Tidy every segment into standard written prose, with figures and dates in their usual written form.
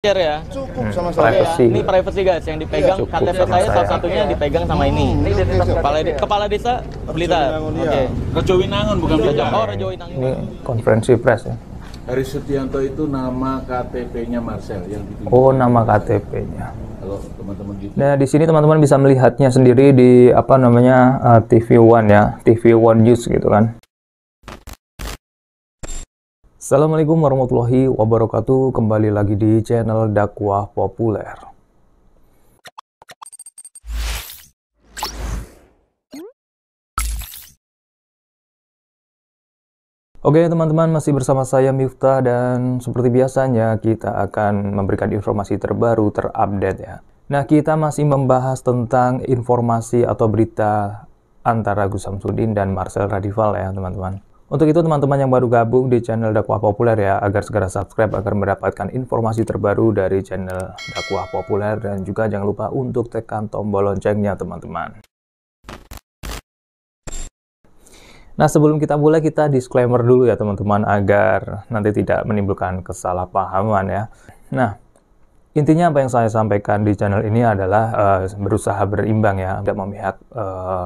Share ya. Cukup sama saya. Privacy. Ini privacy guys yang dipegang Cukup KTP sama saya saya. salah satunya dipegang sama ini. Kepala desa Blitar. Oke. Rejo Winangun bukan Blitar. Oh, Rejo Winangun. Ini konferensi pers ya. Hari Setianto itu nama KTP-nya Marcel yang ditunjuk. Oh, nama KTP-nya. Kalau teman-teman gitu. Nah, di sini teman-teman bisa melihatnya sendiri di apa namanya TV One ya, TV One News gitu kan. Assalamualaikum warahmatullahi wabarakatuh. Kembali lagi di channel Dakwah Populer. Oke teman-teman, masih bersama saya Miftah dan seperti biasanya kita akan memberikan informasi terbaru terupdate ya. Nah, kita masih membahas tentang informasi atau berita antara Gus Samsudin dan Marcel Radival ya teman-teman. Untuk itu teman-teman yang baru gabung di channel Dakwah Populer ya, agar segera subscribe agar mendapatkan informasi terbaru dari channel Dakwah Populer, dan juga jangan lupa untuk tekan tombol loncengnya teman-teman. Nah, sebelum kita mulai, kita disclaimer dulu ya teman-teman, agar nanti tidak menimbulkan kesalahpahaman ya. Nah, intinya apa yang saya sampaikan di channel ini adalah berusaha berimbang ya, tidak memihak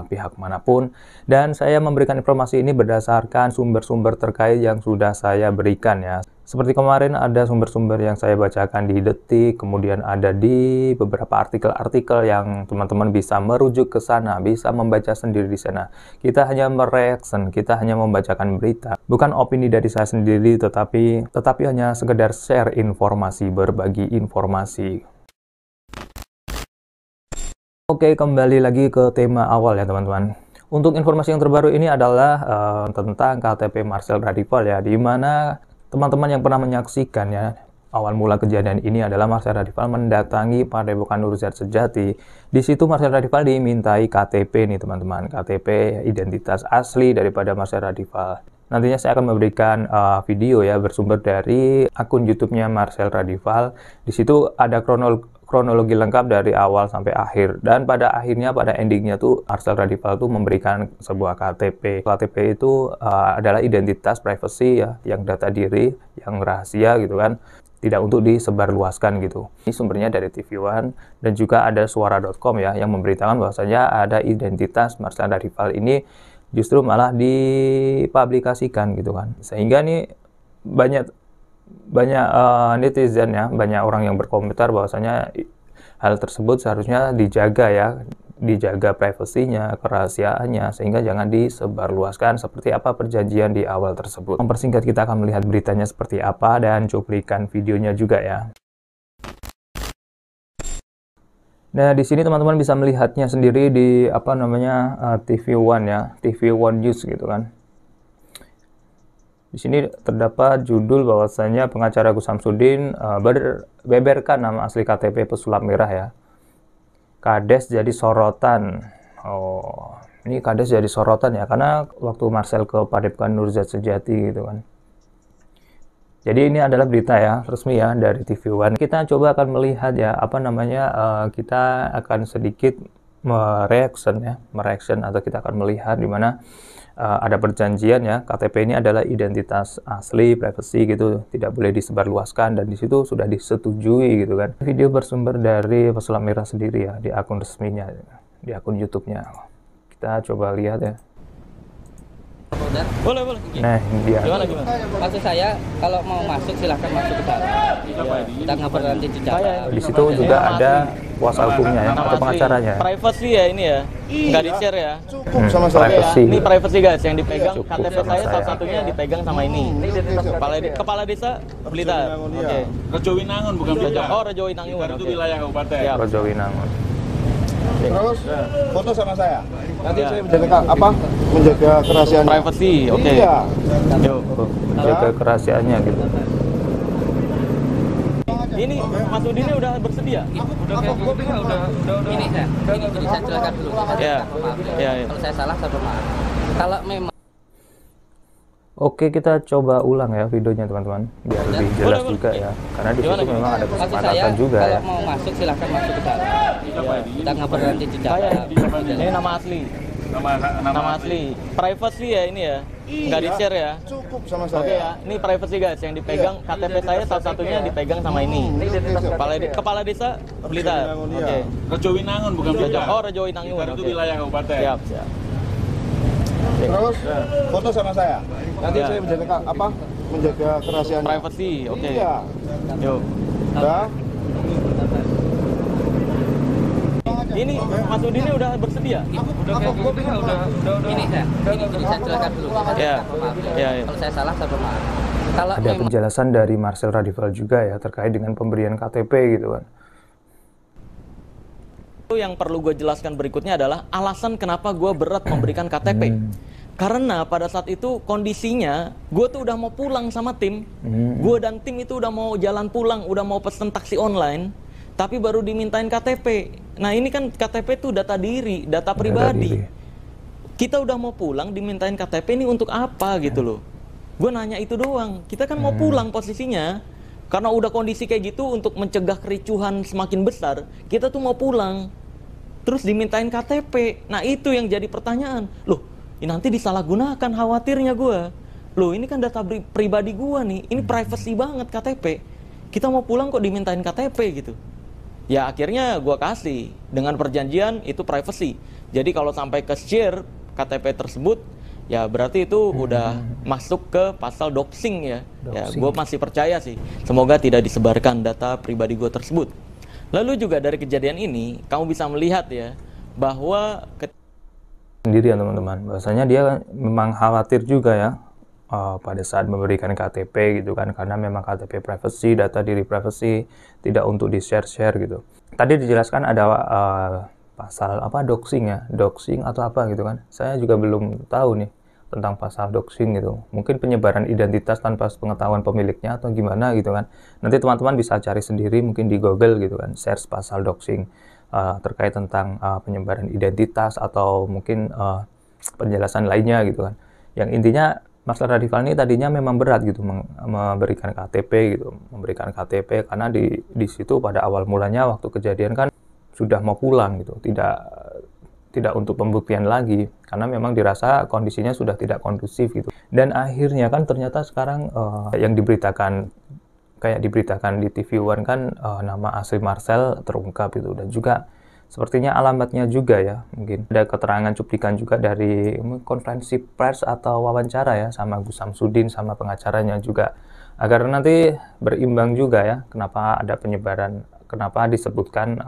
pihak manapun, dan saya memberikan informasi ini berdasarkan sumber-sumber terkait yang sudah saya berikan ya. Seperti kemarin ada sumber-sumber yang saya bacakan di Detik, kemudian ada di beberapa artikel-artikel yang teman-teman bisa merujuk ke sana, bisa membaca sendiri di sana. Kita hanya mereaction, kita hanya membacakan berita, bukan opini dari saya sendiri, tetapi hanya sekedar share informasi, berbagi informasi. Oke, kembali lagi ke tema awal ya teman-teman. Untuk informasi yang terbaru ini adalah tentang KTP Marcel Radival ya, di mana teman-teman yang pernah menyaksikan ya, awal mula kejadian ini adalah Marcel Radival mendatangi Padepokan Nurzaat Sejati. Di situ Marcel Radival dimintai KTP nih teman-teman, KTP identitas asli daripada Marcel Radival. Nantinya saya akan memberikan video ya bersumber dari akun YouTube-nya Marcel Radival. Di situ ada kronologi lengkap dari awal sampai akhir, dan pada akhirnya, pada endingnya tuh Marcel Radival tuh memberikan sebuah KTP. KTP itu adalah identitas privacy ya, yang data diri, yang rahasia gitu kan, tidak untuk disebarluaskan gitu. Ini sumbernya dari TV One, dan juga ada suara.com ya, yang memberitakan bahwasanya ada identitas Marcel Radival ini justru malah dipublikasikan gitu kan, sehingga nih banyak netizen ya, banyak orang yang berkomentar bahwasanya hal tersebut seharusnya dijaga ya, dijaga privasinya, kerahasiaannya, sehingga jangan disebarluaskan seperti apa perjanjian di awal tersebut. Mempersingkat, kita akan melihat beritanya seperti apa dan cuplikan videonya juga ya. Nah, di sini teman-teman bisa melihatnya sendiri di apa namanya TV One ya, TV One News gitu kan. Di sini terdapat judul bahwasanya pengacara Gus Samsudin beberkan nama asli KTP pesulap merah ya. Kades jadi sorotan. Oh, ini Kades jadi sorotan ya, karena waktu Marcel ke Padepokan Nurzaat Sejati gitu kan. Jadi ini adalah berita ya, resmi ya dari TV One. Kita coba akan melihat ya, apa namanya, kita akan sedikit mereaction atau kita akan melihat di mana ada perjanjian ya, KTP ini adalah identitas asli, privacy gitu, tidak boleh disebarluaskan, dan di situ sudah disetujui gitu kan. Video bersumber dari pesulap merah sendiri ya, di akun resminya, di akun YouTube-nya. Kita coba lihat ya. Boleh. Nah, ini dia. Gimana? Maksud saya, kalau mau masuk silahkan masuk ke dalam. Kita ngobrol nanti di dalam. Di situ juga ada kuasa hukumnya ya, atau pengacaranya. Privacy ya ini ya. Nggak di-share ya. Cukup sama saya. Privacy. Ini privacy guys yang dipegang Cukup KTP sama saya saya. salah satunya dipegang sama ini. Kepala desa Blitar. Oke. Rejo Winangun bukan Blitar. Oh, Rejo Winangun. Blitar itu Oke. wilayah kabupaten. Siap. Rejo Winangun. Terus foto sama saya. Nanti Ya. saya menjaga kerahasiaan. Privacy. Oke. Iya. Yuk. Jaga kerahasiaannya gitu. Ini Mas Udin udah bersedia? Udah ini jadi saya jelaskan dulu. Ya. Ya. Kalau saya salah, saya bermaaf. Kalau memang Oke, kita coba ulang ya videonya teman-teman, biar lebih jelas Boleh. juga ya, karena di situ memang ada maksud saya, kesepakatan juga kalau ya. mau masuk silahkan masuk ke dalam. Kita ngobrol nanti di dalam. Ini nama asli. Nama asli. Privacy ya ini ya? Nggak di-share ya? Cukup sama saya. Oke ya, ini privacy guys, yang dipegang KTP saya satu-satunya dipegang sama ini. Kepala desa Blitar. Oke. Rejo Winangun bukan Blitar. Oh, Rejo Winangun. Blitar itu Oke. wilayah kabupaten. Siap, siap. Terus foto sama saya. Nanti Ya. saya menjaga kerahasiaan. Privacy, oke. Iya. Yuk. Udah. Ini Mas Udin ini udah bersedia? Udah ini saya jelaskan dulu. Ya. Ya, ya. Kalau saya salah saya bermaaf. Kalau Ada penjelasan dari Marcel Radival juga ya terkait dengan pemberian KTP gitu kan. Yang perlu gue jelaskan berikutnya adalah alasan kenapa gue berat memberikan KTP. Karena pada saat itu kondisinya gue tuh udah mau pulang sama tim. Gue dan tim itu udah mau jalan pulang, udah mau pesen taksi online, tapi baru dimintain KTP. Nah ini kan KTP itu data diri, data pribadi. Kita udah mau pulang dimintain KTP ini untuk apa gitu loh. Gue nanya itu doang. Kita kan mau pulang posisinya. Karena udah kondisi kayak gitu, untuk mencegah kericuhan semakin besar, kita tuh mau pulang. Terus dimintain KTP. Nah itu yang jadi pertanyaan. Loh, ini nanti disalahgunakan, khawatirnya gue. Loh, ini kan data pribadi gue nih. Ini privacy banget KTP. Kita mau pulang kok dimintain KTP gitu. Ya akhirnya gue kasih. Dengan perjanjian itu privacy. Jadi kalau sampai ke share KTP tersebut, ya berarti itu udah masuk ke pasal doxing ya. Ya gue masih percaya sih. Semoga tidak disebarkan data pribadi gue tersebut. Lalu juga dari kejadian ini, kamu bisa melihat ya, bahwa Sendiri ya teman-teman, bahwasanya dia memang khawatir juga ya pada saat memberikan KTP gitu kan, karena memang KTP privacy, data diri privacy, tidak untuk di-share-share gitu. Tadi dijelaskan ada pasal apa, doxing ya, doxing atau apa gitu kan. Saya juga belum tahu nih tentang pasal doxing gitu. Mungkin penyebaran identitas tanpa pengetahuan pemiliknya atau gimana gitu kan. Nanti teman-teman bisa cari sendiri mungkin di Google gitu kan, search pasal doxing terkait tentang penyebaran identitas atau mungkin penjelasan lainnya gitu kan. Yang intinya Marcel Radival ini tadinya memang berat gitu memberikan KTP gitu, memberikan KTP karena di situ pada awal mulanya waktu kejadian kan sudah mau pulang gitu, tidak untuk pembuktian lagi karena memang dirasa kondisinya sudah tidak kondusif gitu. Dan akhirnya kan ternyata sekarang yang diberitakan kayak diberitakan di TV One kan nama asli Marcel terungkap gitu, dan juga sepertinya alamatnya juga ya, mungkin ada keterangan cuplikan juga dari konferensi pers atau wawancara ya sama Gus Samsudin sama pengacaranya juga, agar nanti berimbang juga ya kenapa ada penyebaran, kenapa disebutkan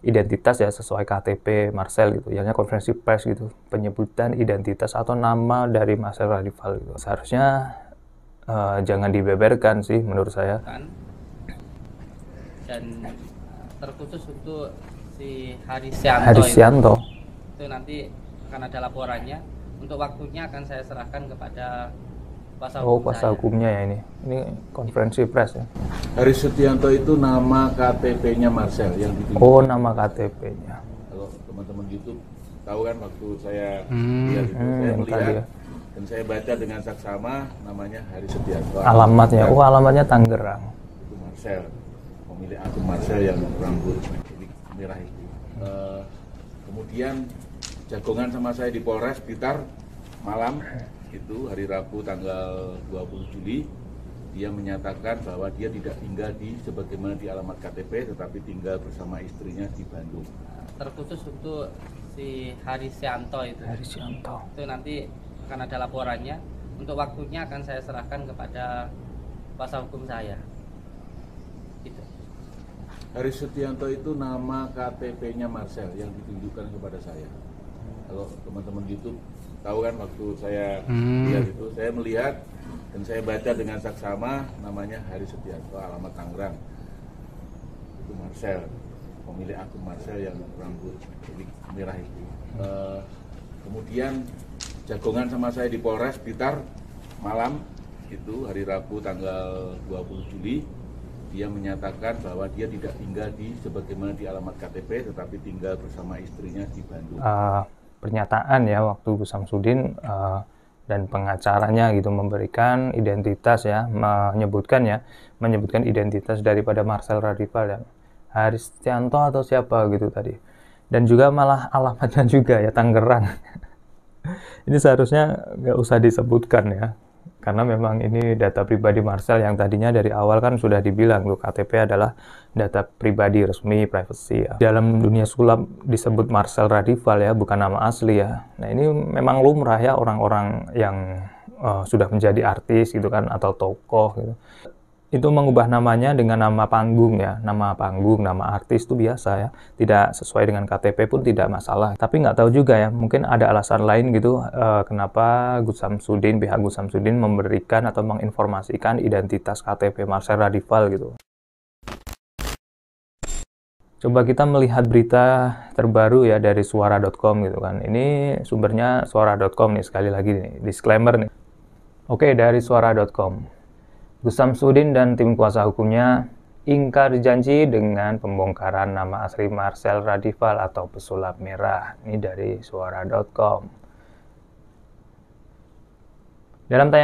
identitas ya sesuai KTP Marcel gitu, ya konferensi pers gitu, penyebutan identitas atau nama dari Marcel Radival gitu. Seharusnya jangan dibeberkan sih menurut saya. Dan terkhusus untuk si Harisianto, Harisianto itu nanti akan ada laporannya. Untuk waktunya akan saya serahkan kepada kuasa hukum kuasa saya. hukumnya ya ini konferensi pers ya. Haris Setianto itu nama KTP-nya Marcel yang ditunjuk. Oh, nama KTP-nya. Kalau teman-teman YouTube tahu kan waktu saya lihat itu, saya melihat tadi ya. dan saya baca dengan saksama namanya Haris Setianto. Alamatnya, alamatnya Tangerang. Itu Marcel, pemilik akun Marcel yang rambut merah itu. Kemudian jagongan sama saya di Polres Blitar malam itu hari Rabu tanggal 20 Juli, dia menyatakan bahwa dia tidak tinggal di sebagaimana di alamat KTP, tetapi tinggal bersama istrinya di Bandung. Terkhusus untuk si Harisianto itu nanti akan ada laporannya. Untuk waktunya akan saya serahkan kepada kuasa hukum saya. Gitu. Haris Setianto itu nama KTP-nya Marcel yang ditunjukkan kepada saya. Kalau teman-teman YouTube tahu kan waktu saya lihat itu, saya melihat dan saya baca dengan saksama namanya Haris Setianto, alamat Tangerang. Itu Marcel, pemilik akun Marcel yang rambut merah itu. Kemudian jagongan sama saya di Polres Blitar malam itu hari Rabu tanggal 20 Juli, dia menyatakan bahwa dia tidak tinggal di sebagaimana di alamat KTP, tetapi tinggal bersama istrinya di Bandung. Pernyataan ya waktu Gus Samsudin dan pengacaranya gitu memberikan identitas ya, menyebutkan identitas daripada Marcel Radival ya, Harisianto atau siapa gitu tadi, dan juga malah alamatnya juga ya Tangerang. Ini seharusnya nggak usah disebutkan ya, karena memang ini data pribadi Marcel yang tadinya dari awal kan sudah dibilang loh, KTP adalah data pribadi resmi, privacy ya. Dalam dunia sulap disebut Marcel Radival ya, bukan nama asli ya. Nah ini memang lumrah ya, orang-orang yang sudah menjadi artis gitu kan, atau tokoh gitu, itu mengubah namanya dengan nama panggung ya. Nama panggung, nama artis itu biasa ya, tidak sesuai dengan KTP pun tidak masalah. Tapi nggak tahu juga ya, mungkin ada alasan lain gitu kenapa Gus Samsudin, pihak Gus Samsudin memberikan atau menginformasikan identitas KTP Marcel Radival gitu. Coba kita melihat berita terbaru ya dari suara.com gitu kan. Ini sumbernya suara.com nih, sekali lagi nih, disclaimer nih. Oke, dari suara.com. Gus Samsudin dan tim kuasa hukumnya ingkar janji dengan pembongkaran nama asli Marcel Radival atau pesulap merah. Ini dari suara.com. Dalam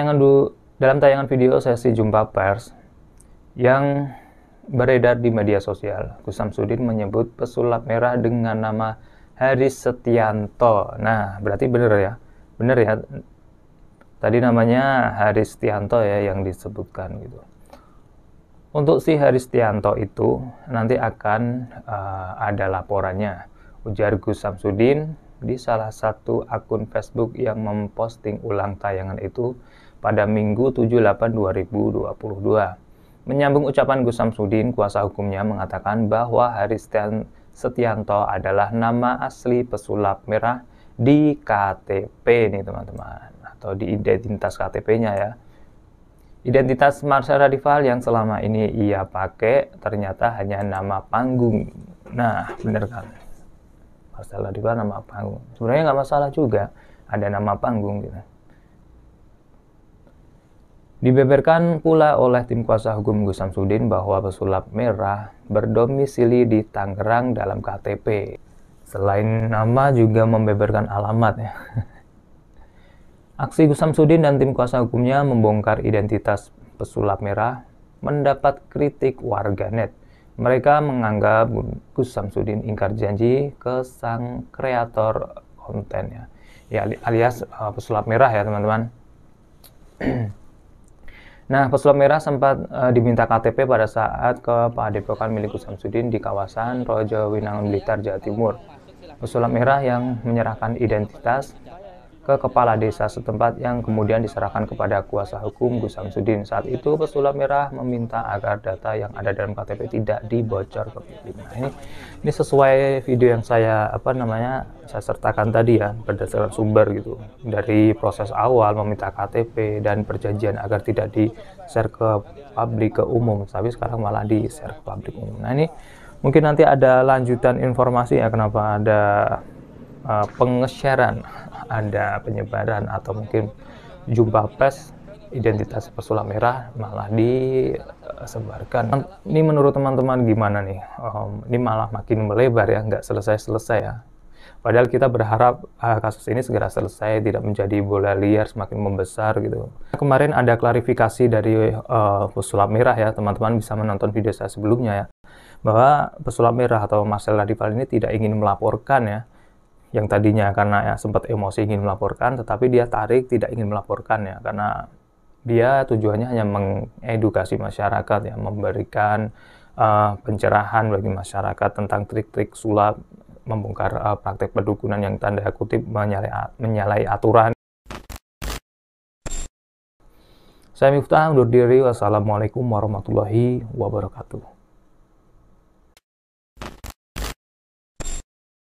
tayangan video sesi jumpa pers yang beredar di media sosial, Gus Samsudin menyebut pesulap merah dengan nama Haris Setianto. Nah, berarti benar ya. Benar ya. Tadi namanya Haris Setianto ya yang disebutkan gitu. Untuk si Haris Setianto itu nanti akan ada laporannya, ujar Gus Samsudin di salah satu akun Facebook yang memposting ulang tayangan itu pada Minggu 7/8/2022. Menyambung ucapan Gus Samsudin, kuasa hukumnya mengatakan bahwa Haris Setianto adalah nama asli pesulap merah di KTP nih teman-teman, atau di identitas KTP-nya ya. Identitas Marcel Radival yang selama ini ia pakai ternyata hanya nama panggung. Nah, bener kan? Marcel Radival nama panggung. Sebenarnya nggak masalah juga ada nama panggung gitu. Dibeberkan pula oleh tim kuasa hukum Gus Samsudin bahwa pesulap merah berdomisili di Tangerang dalam KTP. Selain nama juga membeberkan alamat ya. Aksi Gus Samsudin dan tim kuasa hukumnya membongkar identitas pesulap merah mendapat kritik warganet. Mereka menganggap Gus Samsudin ingkar janji ke sang kreator konten ya alias pesulap merah ya teman-teman. Nah, pesulap merah sempat diminta KTP pada saat ke Padepokan milik Gus Samsudin di kawasan Rojo Winangun Blitar, Jawa Timur. Pesulap merah yang menyerahkan identitas ke kepala desa setempat yang kemudian diserahkan kepada kuasa hukum Gus Samsudin. Saat itu pesulap merah meminta agar data yang ada dalam KTP tidak dibocor ke publik. Nah, ini sesuai video yang saya saya sertakan tadi ya, berdasarkan sumber gitu. Dari proses awal meminta KTP dan perjanjian agar tidak di-share ke publik, ke umum, tapi sekarang malah di-share ke publik umum. Nah, ini mungkin nanti ada lanjutan informasi ya kenapa ada penge-sharean, ada penyebaran atau mungkin jumpa pers identitas pesulap merah malah disebarkan. Ini menurut teman-teman gimana nih? Ini malah makin melebar ya, nggak selesai-selesai ya. Padahal kita berharap kasus ini segera selesai, tidak menjadi bola liar semakin membesar gitu. Kemarin ada klarifikasi dari pesulap merah ya, teman-teman bisa menonton video saya sebelumnya ya, bahwa pesulap merah atau Marcel Radival ini tidak ingin melaporkan ya, yang tadinya karena ya sempat emosi ingin melaporkan, tetapi dia tarik tidak ingin melaporkan ya, karena dia tujuannya hanya mengedukasi masyarakat ya, memberikan pencerahan bagi masyarakat tentang trik-trik sulap, membongkar praktek perdukunan yang tanda kutip menyalahi aturan. Saya Miftah undur diri. Wassalamualaikum warahmatullahi wabarakatuh.